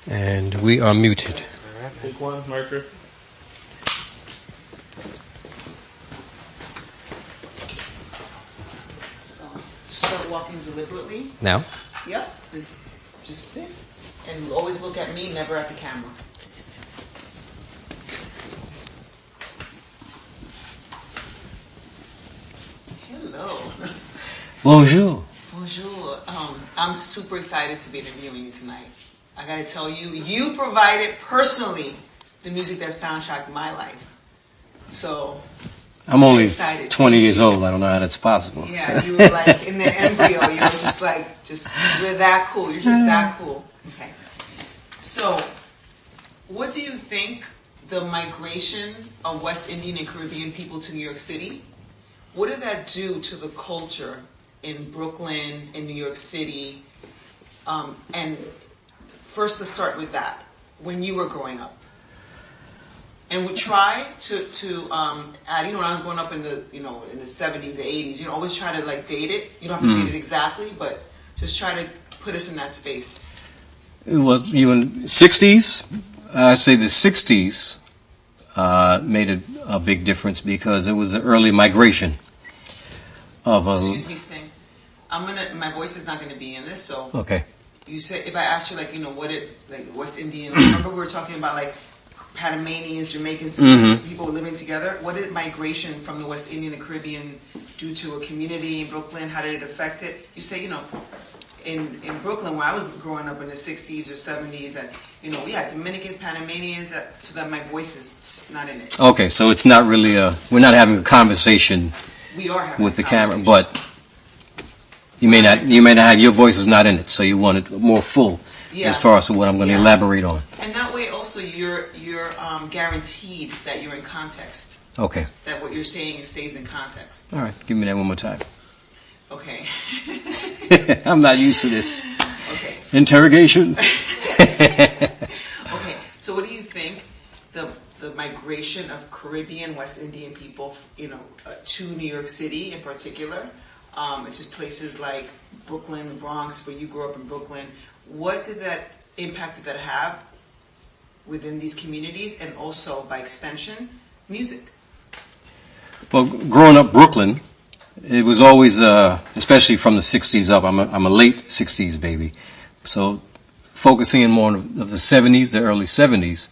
And we are muted. Take one, marker. So, start walking deliberately. Now? Yep. Just sit. And always look at me, never at the camera. Hello. Bonjour. Bonjour. I'm super excited to be interviewing you tonight. I gotta tell you, you provided personally the music that soundtracked my life. So I'm only excited. 20 years old. I don't know how that's possible. Yeah, you were like in the embryo. You were just you're that cool. You're just that cool. Okay. So, what do you think the migration of West Indian and Caribbean people to New York City, what did that do to the culture in Brooklyn, in New York City? And first to start with that, when you were growing up. And we try to add, when I was growing up in the 70s, the 80s, always try to date it. You don't have to date it exactly, but just try to put us in that space. Well, you in 60s, I'd say the 60s made a big difference because it was the early migration of a... Excuse me, Sting. My voice is not going to be in this, so... Okay. You said, if I asked you, what it, West Indian, remember we were talking about, Panamanians, Jamaicans, people living together. What did migration from the West Indian and Caribbean do to a community in Brooklyn? How did it affect it? You say, in Brooklyn, where I was growing up in the 60s or 70s, and, we had Dominicans, Panamanians, so that my voice is not in it. Okay, so it's not really we're not having a conversation we are having with the camera, but you may not have, your voice is not in it, so you want it more full as far as what I'm going to elaborate on. And that way also you're guaranteed that you're in context. Okay. That what you're saying stays in context. All right, give me that one more time. Okay. I'm not used to this. Okay. Interrogation. Okay. So what do you think the migration of Caribbean, West Indian people, to New York City in particular, to places like Brooklyn, Bronx, where you grew up in Brooklyn, what impact did that have within these communities, and also by extension, music? Well, growing up Brooklyn, it was always, especially from the 60s up, I'm a late 60s baby. So focusing in more of the 70s, the early 70s,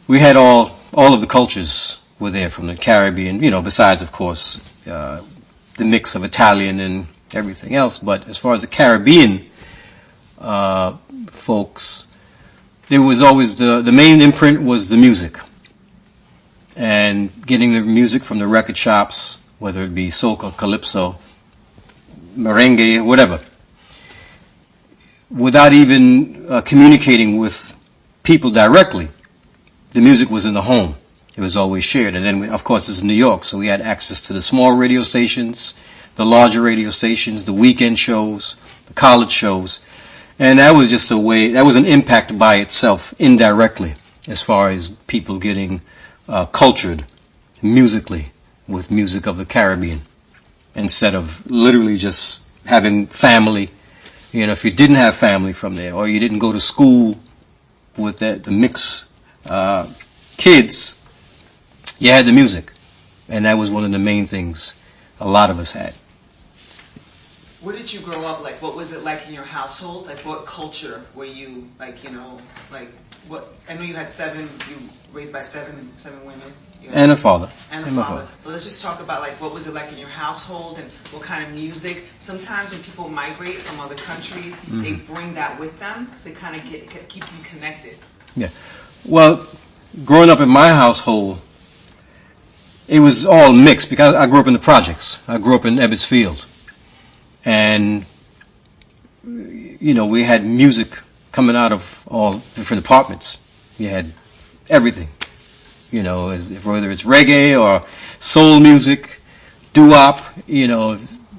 we had all of the cultures were there from the Caribbean, besides, of course, the mix of Italian and everything else. But as far as the Caribbean folks, there was always the main imprint was the music. And getting the music from the record shops, whether it be soca, calypso, merengue, whatever, without even communicating with people directly. The music was in the home. It was always shared. And then, of course, it's New York, so we had access to the small radio stations, the larger radio stations, the weekend shows, the college shows. And that was just that was an impact by itself, indirectly, as far as people getting cultured musically with music of the Caribbean, instead of literally just having family. If you didn't have family from there, or you didn't go to school with the mixed kids, you had the music. And that was one of the main things a lot of us had. Where did you grow up? What was it like in your household? What culture were you, what? I know you had you raised by seven women. And a father. And a father. But let's just talk about, what was it like in your household, and what kind of music? Sometimes when people migrate from other countries, they bring that with them, because it kind of keeps them connected. Yeah. Well, growing up in my household, it was all mixed, because I grew up in the projects. I grew up in Ebbets Field. And, we had music coming out of all different apartments. You had everything, whether it's reggae or soul music, doo-wop,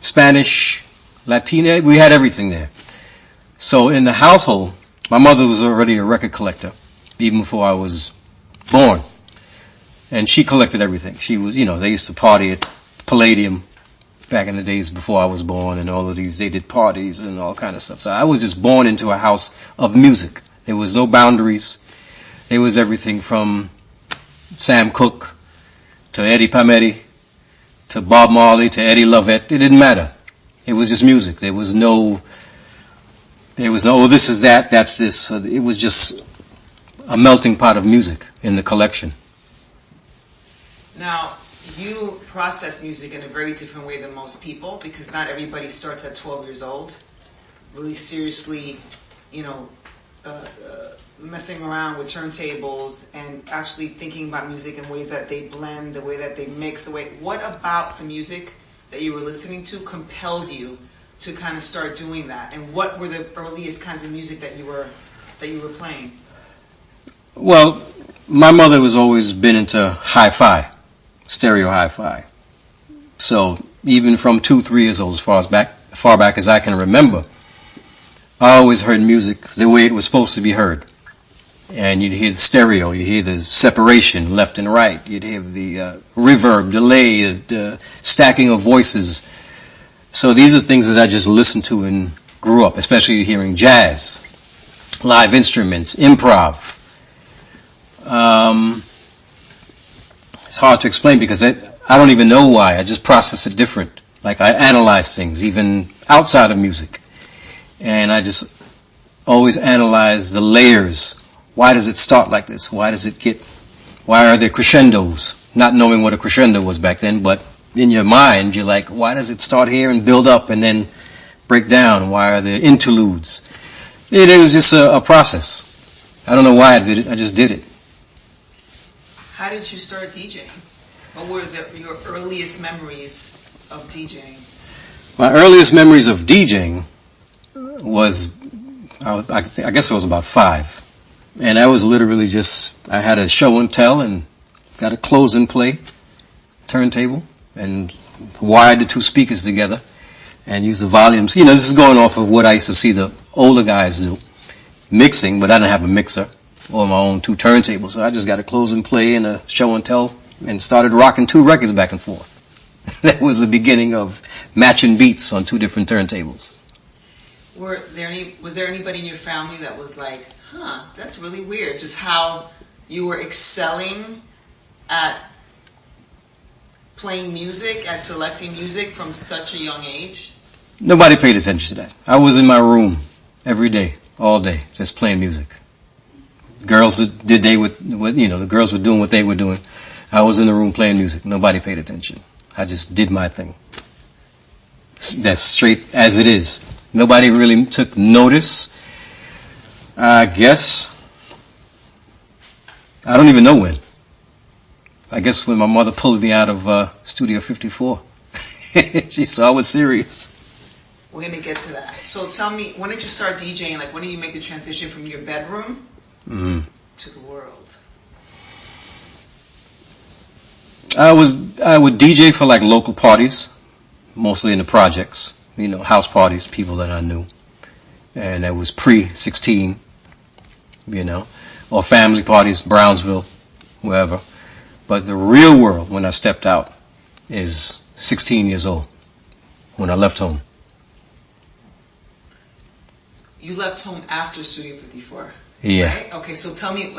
Spanish, Latina, we had everything there. So in the household, my mother was already a record collector, even before I was born. And she collected everything. She was, they used to party at Palladium, back in the days before I was born, and all of these, they did parties and all kind of stuff. So I was just born into a house of music. There was no boundaries. There was everything from Sam Cooke to Eddie Palmieri to Bob Marley to Eddie Lovett. It didn't matter. It was just music. There was no, oh, this is that, that's this. It was just a melting pot of music in the collection. Now, you process music in a very different way than most people, because not everybody starts at 12 years old, really seriously, messing around with turntables and actually thinking about music in ways that they blend, the way that they mix, what about the music that you were listening to compelled you to kind of start doing that? And what were the earliest kinds of music that you were playing? Well, my mother was always been into hi-fi, stereo hi-fi. So even from 2-3 years old, as far back as I can remember, I always heard music the way it was supposed to be heard. And you'd hear the stereo, you'd hear the separation left and right, you'd hear the reverb, delay, the stacking of voices. So these are things that I just listened to and grew up, especially hearing jazz, live instruments, improv. It's hard to explain because I don't even know why. I just process it different. Like I analyze things, even outside of music. And I just always analyze the layers. Why does it start like this? Why are there crescendos? Not knowing what a crescendo was back then, but in your mind, you're like, why does it start here and build up and then break down? Why are there interludes? It was just a process. I don't know why I did it. I just did it. How did you start DJing? What were your earliest memories of DJing? My earliest memories of DJing was, I guess I was about 5. And I was literally I had a show and tell and got a close and play turntable and wired the 2 speakers together and used the volumes. This is going off of what I used to see the older guys do, mixing, but I didn't have a mixer or my own 2 turntables. So I just got a close and play and a show and tell and started rocking 2 records back and forth. That was the beginning of matching beats on 2 different turntables. Was there anybody in your family that was like, that's really weird, just how you were excelling at playing music, at selecting music from such a young age? Nobody paid attention to that. I was in my room every day, all day, just playing music. Girls the girls were doing what they were doing. I was in the room playing music. Nobody paid attention. I just did my thing. That's straight as it is. Nobody really took notice. I guess. I don't even know when. I guess when my mother pulled me out of Studio 54. She saw I was serious. We're going to get to that. So tell me, when did you start DJing? Like, when did you make the transition from your bedroom to the world? I would DJ for like local parties, mostly in the projects. House parties, people that I knew. And that was pre-16, or family parties, Brownsville, wherever. But the real world, when I stepped out, is 16 years old, when I left home. You left home after Studio 54? Yeah. Right? Okay, so tell me,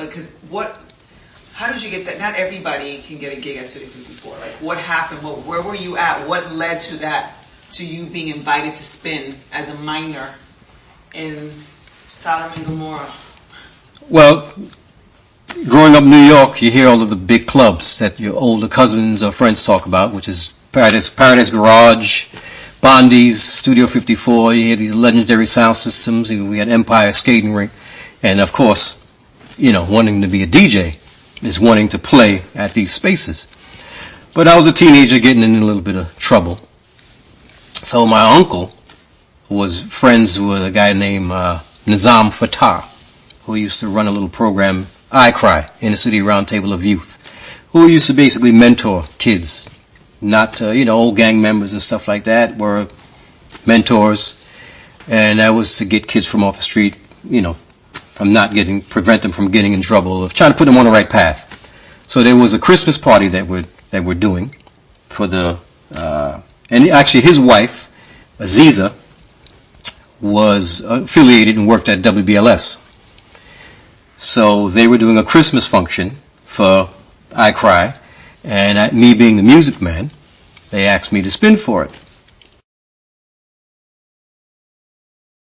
how did you get that? Not everybody can get a gig at Studio 54. Like, what happened? Where were you at? What led to that? To you being invited to spin as a minor in Sodom and Gomorrah? Well, growing up in New York, you hear all of the big clubs that your older cousins or friends talk about, which is Paradise Garage, Bondi's, Studio 54. You hear these legendary sound systems. We had Empire Skating Rink. And of course, wanting to be a DJ is wanting to play at these spaces. But I was a teenager getting in a little bit of trouble. So my uncle was friends with a guy named Nizam Fatah, who used to run a little program, I Cry, Inner City Roundtable of Youth, who used to basically mentor kids, not, old gang members and stuff like that, were mentors. And that was to get kids from off the street, prevent them from getting in trouble, of trying to put them on the right path. So there was a Christmas party that we're doing for the And actually his wife, Aziza, was affiliated and worked at WBLS. So they were doing a Christmas function for I Cry, and me being the music man, they asked me to spin for it.